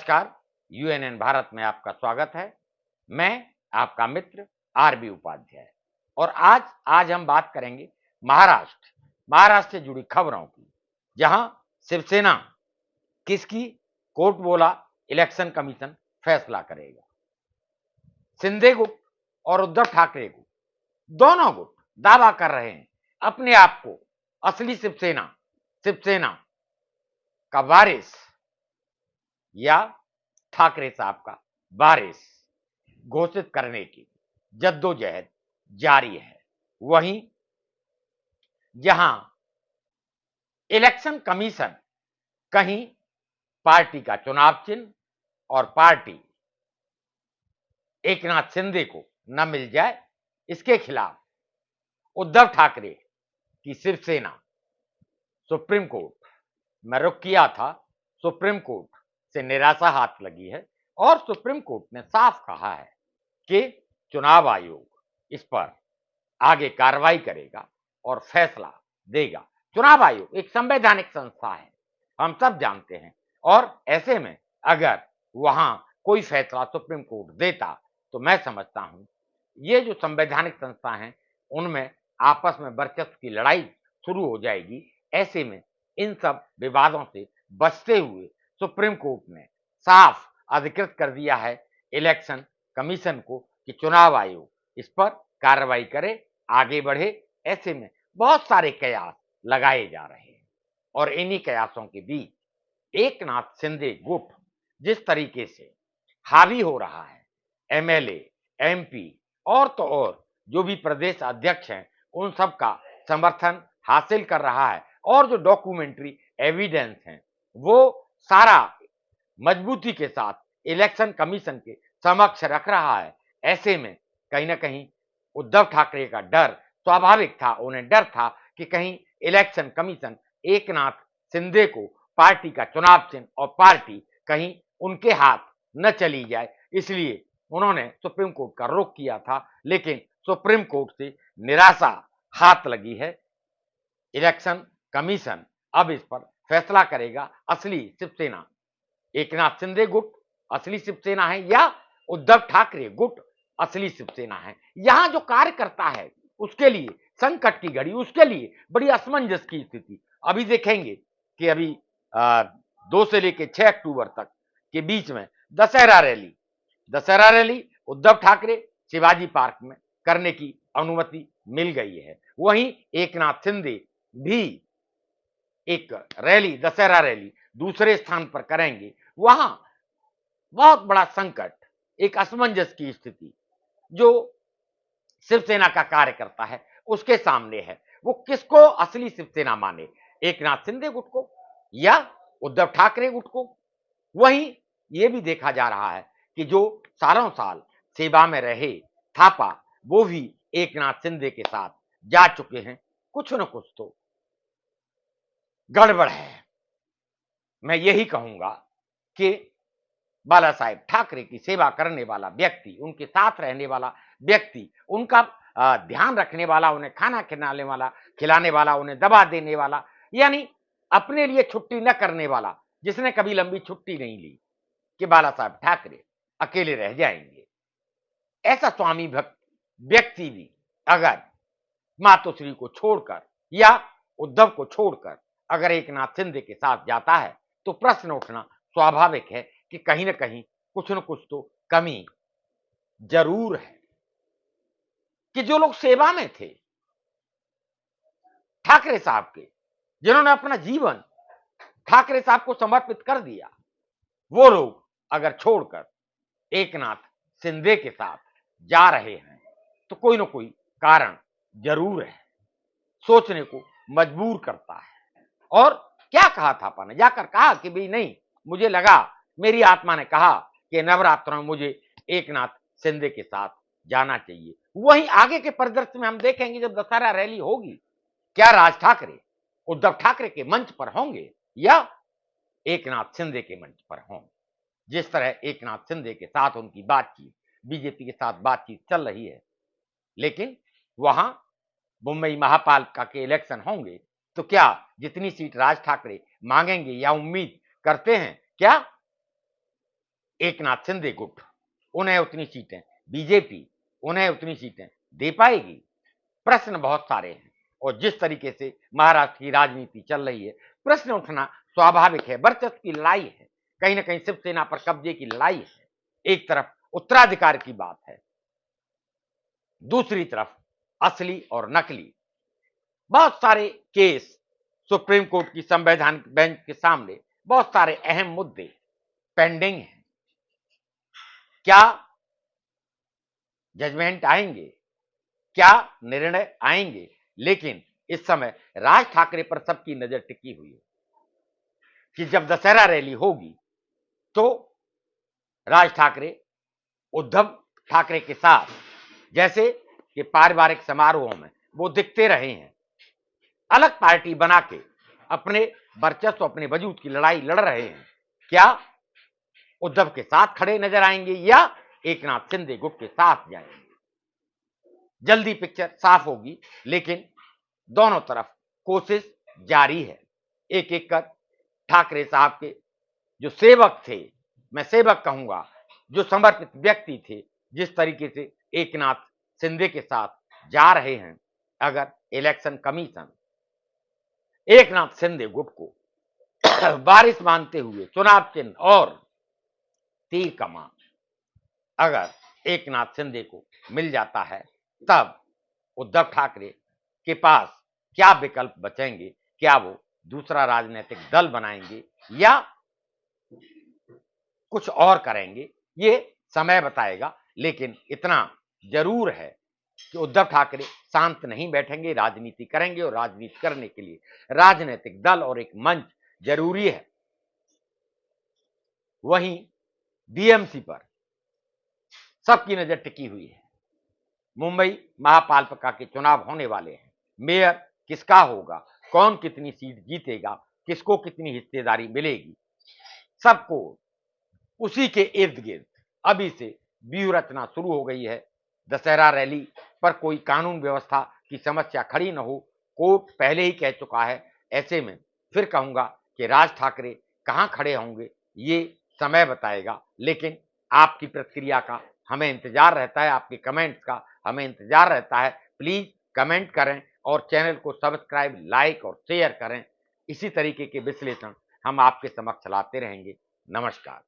नमस्कार, यूएनएन भारत में आपका स्वागत है। मैं आपका मित्र आरबी उपाध्याय और आज हम बात करेंगे महाराष्ट्र से जुड़ी खबरों की, जहां शिवसेना किसकी कोर्ट बोला इलेक्शन कमीशन फैसला करेगा। शिंदे गुट और उद्धव ठाकरे गुट, दोनों गुट दावा कर रहे हैं अपने आप को असली शिवसेना का वारिस या ठाकरे साहब का वारिस घोषित करने की जद्दोजहद जारी है। वहीं जहां इलेक्शन कमीशन कहीं पार्टी का चुनाव चिन्ह और पार्टी एकनाथ शिंदे को न मिल जाए, इसके खिलाफ उद्धव ठाकरे की शिवसेना सुप्रीम कोर्ट में रुख किया था। सुप्रीम कोर्ट से निराशा हाथ लगी है और सुप्रीम कोर्ट ने साफ कहा है कि चुनाव आयोग इस पर आगे कार्रवाई करेगा और फैसला देगा। चुनाव आयोग एक संवैधानिक संस्था है, हम सब जानते हैं, और ऐसे में अगर वहां कोई फैसला सुप्रीम कोर्ट देता तो मैं समझता हूं ये जो संवैधानिक संस्था है उनमें आपस में वर्चस्व की लड़ाई शुरू हो जाएगी। ऐसे में इन सब विवादों से बचते हुए सुप्रीम कोर्ट ने साफ अधिकृत कर दिया है इलेक्शन कमीशन को कि चुनाव आयोग इस पर कार्रवाई करे, आगे बढ़े। ऐसे में बहुत सारे कयास लगाए जा रहे हैं और इन्हीं कयासों के बीच एकनाथ शिंदे गुट जिस तरीके से हावी हो रहा है, एमएलए, एमपी और तो और जो भी प्रदेश अध्यक्ष हैं उन सब का समर्थन हासिल कर रहा है और जो डॉक्यूमेंट्री एविडेंस हैं वो सारा मजबूती के साथ इलेक्शन कमीशन के समक्ष रख रहा है। ऐसे में कहीं ना कहीं उद्धव ठाकरे का डर स्वाभाविक था, उन्हें डर था कि कहीं इलेक्शन कमीशन एकनाथ शिंदे को पार्टी का चुनाव चिन्ह और पार्टी कहीं उनके हाथ न चली जाए, इसलिए उन्होंने सुप्रीम कोर्ट का रुख किया था। लेकिन सुप्रीम कोर्ट से निराशा हाथ लगी है। इलेक्शन कमीशन अब इस पर फैसला करेगा। असली शिवसेना एकनाथ शिंदे गुट असली शिवसेना है या उद्धव ठाकरे गुट असली शिवसेना है। यहां जो कार्य करता है उसके लिए संकट की घड़ी, उसके लिए बड़ी असमंजस की स्थिति। अभी देखेंगे कि अभी 2 से लेकर 6 अक्टूबर तक के बीच में दशहरा रैली उद्धव ठाकरे शिवाजी पार्क में करने की अनुमति मिल गई है। वहीं एकनाथ शिंदे भी एक रैली, दशहरा रैली दूसरे स्थान पर करेंगे। वहां बहुत बड़ा संकट, एक असमंजस की स्थिति जो शिवसेना का कार्य करता है उसके सामने है। वो किसको असली शिवसेना माने, एकनाथ शिंदे गुट को या उद्धव ठाकरे गुट को। वहीं यह भी देखा जा रहा है कि जो सालों साल सेवा में रहे थापा वो भी एकनाथ शिंदे के साथ जा चुके हैं। कुछ न कुछ तो गड़बड़ है। मैं यही कहूंगा कि बाला साहेब ठाकरे की सेवा करने वाला व्यक्ति, उनके साथ रहने वाला व्यक्ति, उनका ध्यान रखने वाला, उन्हें खाना खिलाने वाला, उन्हें दवा देने वाला, यानी अपने लिए छुट्टी न करने वाला, जिसने कभी लंबी छुट्टी नहीं ली कि बाला साहेब ठाकरे अकेले रह जाएंगे। ऐसा स्वामी भक्त व्यक्ति भी अगर मातोश्री को छोड़कर या उद्धव को छोड़कर अगर एकनाथ शिंदे के साथ जाता है तो प्रश्न उठना स्वाभाविक है कि कहीं ना कहीं कुछ न कुछ तो कमी जरूर है। कि जो लोग सेवा में थे ठाकरे साहब के, जिन्होंने अपना जीवन ठाकरे साहब को समर्पित कर दिया, वो लोग अगर छोड़कर एकनाथ शिंदे के साथ जा रहे हैं तो कोई ना कोई कारण जरूर है, सोचने को मजबूर करता है। और क्या कहा थापा ने, जाकर कहा कि भाई नहीं, मुझे लगा, मेरी आत्मा ने कहा कि नवरात्रों में मुझे एकनाथ शिंदे के साथ जाना चाहिए। वहीं आगे के परिदृश्य में हम देखेंगे जब दशहरा रैली होगी, क्या राज ठाकरे उद्धव ठाकरे के मंच पर होंगे या एकनाथ शिंदे के मंच पर होंगे। जिस तरह एकनाथ शिंदे के साथ उनकी बातचीत, बीजेपी के साथ बातचीत चल रही है, लेकिन वहां मुंबई महापालिका के इलेक्शन होंगे तो क्या जितनी सीट राज ठाकरे मांगेंगे या उम्मीद करते हैं, क्या एकनाथ शिंदे गुट, उन्हें उतनी सीटें, बीजेपी उन्हें उतनी सीटें दे पाएगी? प्रश्न बहुत सारे हैं और जिस तरीके से महाराष्ट्र की राजनीति चल रही है, प्रश्न उठना स्वाभाविक है। वर्चस्व की लड़ाई है, कहीं ना कहीं शिवसेना पर कब्जे की लड़ाई है। एक तरफ उत्तराधिकार की बात है, दूसरी तरफ असली और नकली। बहुत सारे केस सुप्रीम कोर्ट की संवैधानिक बेंच के सामने, बहुत सारे अहम मुद्दे पेंडिंग हैं। क्या जजमेंट आएंगे, क्या निर्णय आएंगे? लेकिन इस समय राज ठाकरे पर सबकी नजर टिकी हुई है कि जब दशहरा रैली होगी तो राज ठाकरे उद्धव ठाकरे के साथ जैसे कि पारिवारिक समारोहों में वो दिखते रहे हैं, अलग पार्टी बना के अपने वर्चस्व, अपने वजूद की लड़ाई लड़ रहे हैं। क्या उद्धव के साथ खड़े नजर आएंगे या एकनाथ शिंदे गुट के साथ जाएंगे? जल्दी पिक्चर साफ होगी, लेकिन दोनों तरफ कोशिश जारी है। एक एक कर ठाकरे साहब के जो सेवक थे, मैं सेवक कहूंगा, जो समर्पित व्यक्ति थे, जिस तरीके से एकनाथ शिंदे के साथ जा रहे हैं, अगर इलेक्शन कमीशन एकनाथ शिंदे गुट को वारिस मानते हुए चुनाव चिन्ह और तीर कमान अगर एकनाथ शिंदे को मिल जाता है, तब उद्धव ठाकरे के पास क्या विकल्प बचेंगे? क्या वो दूसरा राजनीतिक दल बनाएंगे या कुछ और करेंगे? ये समय बताएगा। लेकिन इतना जरूर है कि उद्धव ठाकरे शांत नहीं बैठेंगे, राजनीति करेंगे और राजनीति करने के लिए राजनीतिक दल और एक मंच जरूरी है। वहीं बीएमसी पर सबकी नजर टिकी हुई है। मुंबई महापालिका के चुनाव होने वाले हैं। मेयर किसका होगा, कौन कितनी सीट जीतेगा, किसको कितनी हिस्सेदारी मिलेगी, सबको उसी के इर्द गिर्द अभी से व्यूह रचना शुरू हो गई है। दशहरा रैली पर कोई कानून व्यवस्था की समस्या खड़ी न हो, कोर्ट पहले ही कह चुका है। ऐसे में फिर कहूंगा कि राज ठाकरे कहां खड़े होंगे ये समय बताएगा। लेकिन आपकी प्रतिक्रिया का हमें इंतजार रहता है, आपके कमेंट्स का हमें इंतजार रहता है। प्लीज कमेंट करें और चैनल को सब्सक्राइब, लाइक और शेयर करें। इसी तरीके के विश्लेषण हम आपके समक्ष लाते रहेंगे। नमस्कार।